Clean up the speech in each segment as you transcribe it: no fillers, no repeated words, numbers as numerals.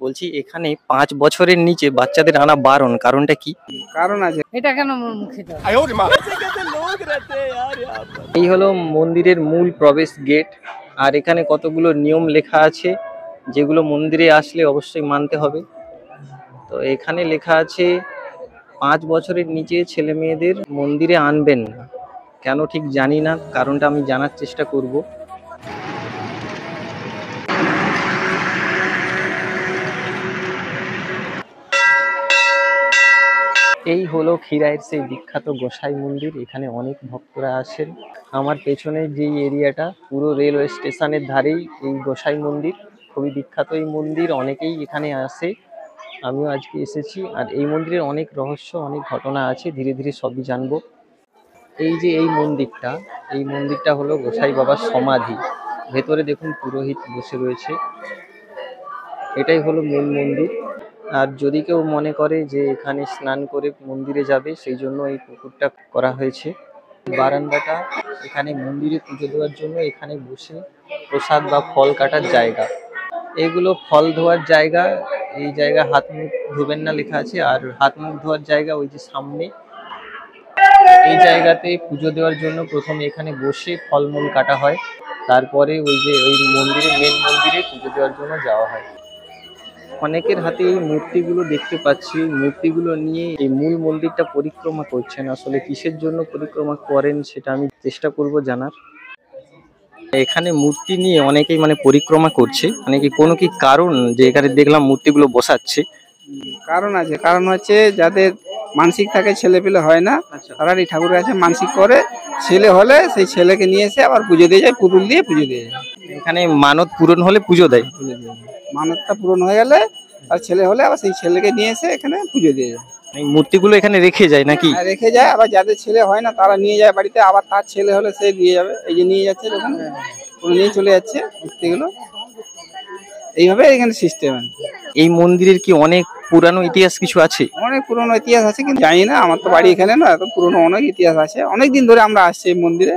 বলছি এখানে 5 বছরের নিচে বাচ্চাদের আনা বারণ, কারণটা কি? কারণ আছে এটা কেন মুখে দাও? এই হলো মন্দিরের মূল প্রবেশ গেট। আর এখানে কতগুলো নিয়ম লেখা আছে যেগুলো মন্দিরে আসলে অবশ্যই মানতে হবে। তো এখানে লেখা আছে 5 বছরের নিচে ছেলে মেয়েদের মন্দিরে আনবেন না। কেন ঠিক জানি না, কারণটা আমি জানার চেষ্টা করব। এই হলো ক্ষীরাইয়ের সেই বিখ্যাত গোসাই মন্দির। এখানে অনেক ভক্তরা আসেন। আমার পেছনে যেই এরিয়াটা পুরো রেলওয়ে স্টেশনের ধারেই এই গোসাই মন্দির। খুবই বিখ্যাত এই মন্দির, অনেকেই এখানে আসে। আমিও আজকে এসেছি। আর এই মন্দিরের অনেক রহস্য, অনেক ঘটনা আছে, ধীরে ধীরে সবই জানবো। এই যে এই মন্দিরটা হলো গোসাই বাবার সমাধি। ভেতরে দেখুন পুরোহিত বসে রয়েছে। এটাই হলো মূল মন্দির। আর যদি কেউ মনে করে যে এখানে স্নান করে মন্দিরে যাবে, সেই জন্য এই পুকুরটা করা হয়েছে। বারান্দাটা এখানে মন্দিরে পুজো দেওয়ার জন্য, এখানে বসে প্রসাদ বা ফল কাটার জায়গা। এগুলো ফল ধোয়ার জায়গা। এই জায়গা হাত মুখ ধোবেন না লেখা আছে। আর হাত মুখ ধোয়ার জায়গা ওই যে সামনে, এই জায়গাতে পুজো দেওয়ার জন্য প্রথমে এখানে বসে ফলমূল কাটা হয়। তারপরে ওই যে ওই মন্দিরে, মেন মন্দিরে পুজো দেওয়ার জন্য যাওয়া হয়। অনেকের হাতে এই মূর্তিগুলো দেখতে পাচ্ছি। মূর্তিগুলো নিয়ে এই মূল মন্দিরটা পরিক্রমা করছেন। আসলে কিসের জন্য পরিক্রমা করেন সেটা আমি চেষ্টা করব জানার। এখানে মূর্তি নিয়ে অনেকেই পরিক্রমা করছে, কি কোনো কি কারণ যে এখানে দেখলাম মূর্তিগুলো বসাচ্ছে? কারণ আছে, কারণ হচ্ছে যাদের মানসিক থাকে, ছেলে পেলে হয় না, তারা এই ঠাকুরের কাছে মানসিক করে। ছেলে হলে সেই ছেলেকে নিয়ে এসে আবার পুজো দিয়ে যায়, পুতুল দিয়ে পুজো দিয়ে যায়। এখানে মানত পূরণ হলে পুজো দেয়। মানতটা পূরণ হয়ে গেলে আর ছেলে হলে আবার সেই ছেলেকে নিয়ে এসে এখানে পুজো দিয়ে যায়। এই মূর্তিগুলো এখানে রেখে যায় নাকি? রেখে যায়। আবার যাদের ছেলে হয় না তারা নিয়ে যায় বাড়িতে, আবার তার ছেলে হলে সে দিয়ে যাবে। এই যে নিয়ে যাচ্ছে, দেখুন নিয়ে চলে যাচ্ছে মূর্তিগুলো। এইভাবে এখানে সিস্টেম। এই মন্দিরের কি অনেক পুরানো ইতিহাস কিছু আছে? অনেক পুরনো ইতিহাস আছে, কিন্তু জানি না, আমার তো বাড়ি এখানে না। এত পুরনো অনেক ইতিহাস আছে, অনেক দিন ধরে আমরা আসছি এই মন্দিরে।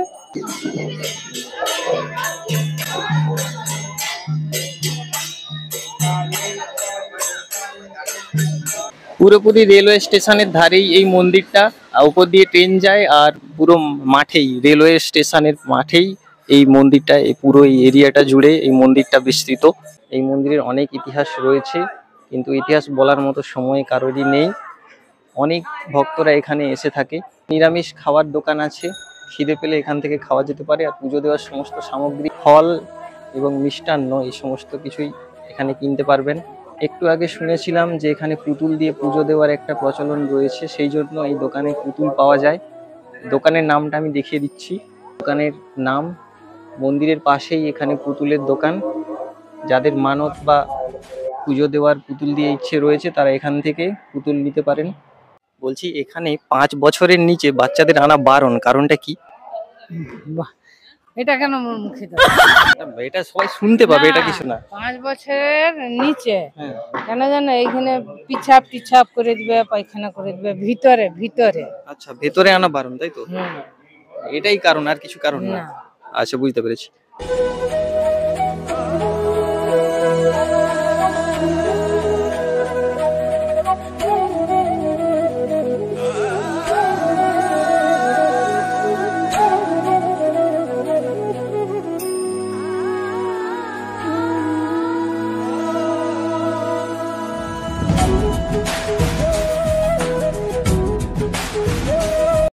পুরোপুরি রেলওয়ে স্টেশনের ধারেই এই মন্দিরটা। উপর দিয়ে ট্রেন যায়, আর পুরো মাঠেই, রেলওয়ে স্টেশনের মাঠেই এই মন্দিরটা, এই পুরো এই এরিয়াটা জুড়ে এই মন্দিরটা বিস্তৃত। এই মন্দিরের অনেক ইতিহাস রয়েছে, কিন্তু ইতিহাস বলার মতো সময় কারোরই নেই। অনেক ভক্তরা এখানে এসে থাকে। নিরামিষ খাওয়ার দোকান আছে, খিদে পেলে এখান থেকে খাওয়া যেতে পারে। আর পুজো দেওয়ার সমস্ত সামগ্রী, ফল এবং মিষ্টান্ন, এই সমস্ত কিছুই এখানে কিনতে পারবেন। একটু আগে শুনেছিলাম যে এখানে পুতুল দিয়ে পুজো দেওয়ার একটা প্রচলন রয়েছে, সেই জন্য এই দোকানে পুতুল পাওয়া যায়। দোকানের নামটা আমি দেখিয়ে দিচ্ছি। দোকানের নাম, মন্দিরের পাশেই এখানে পুতুলের দোকান। যাদের মানত বা পুজো দেওয়ার পুতুল দিয়ে ইচ্ছে রয়েছে, তারা এখান থেকে পুতুল নিতে পারেন। বলছি এখানে 5 বছরের নিচে বাচ্চাদের আনা বারণ, কারণটা কি? এটা কেন মুখে দাও? এটা সবাই শুনতে পাবে, এটা কিছু না। 5 বছরের নিচে কেন জানো? এইখানে পিছাপ টিছাপ করে দিবে, পায়খানা করে দিবে ভিতরে ভিতরে। আচ্ছা, ভেতরে আনা বারণ, তাই তো? এটাই কারণ, আর কিছু কারণ না? আচ্ছা, বুঝতে পেরেছি।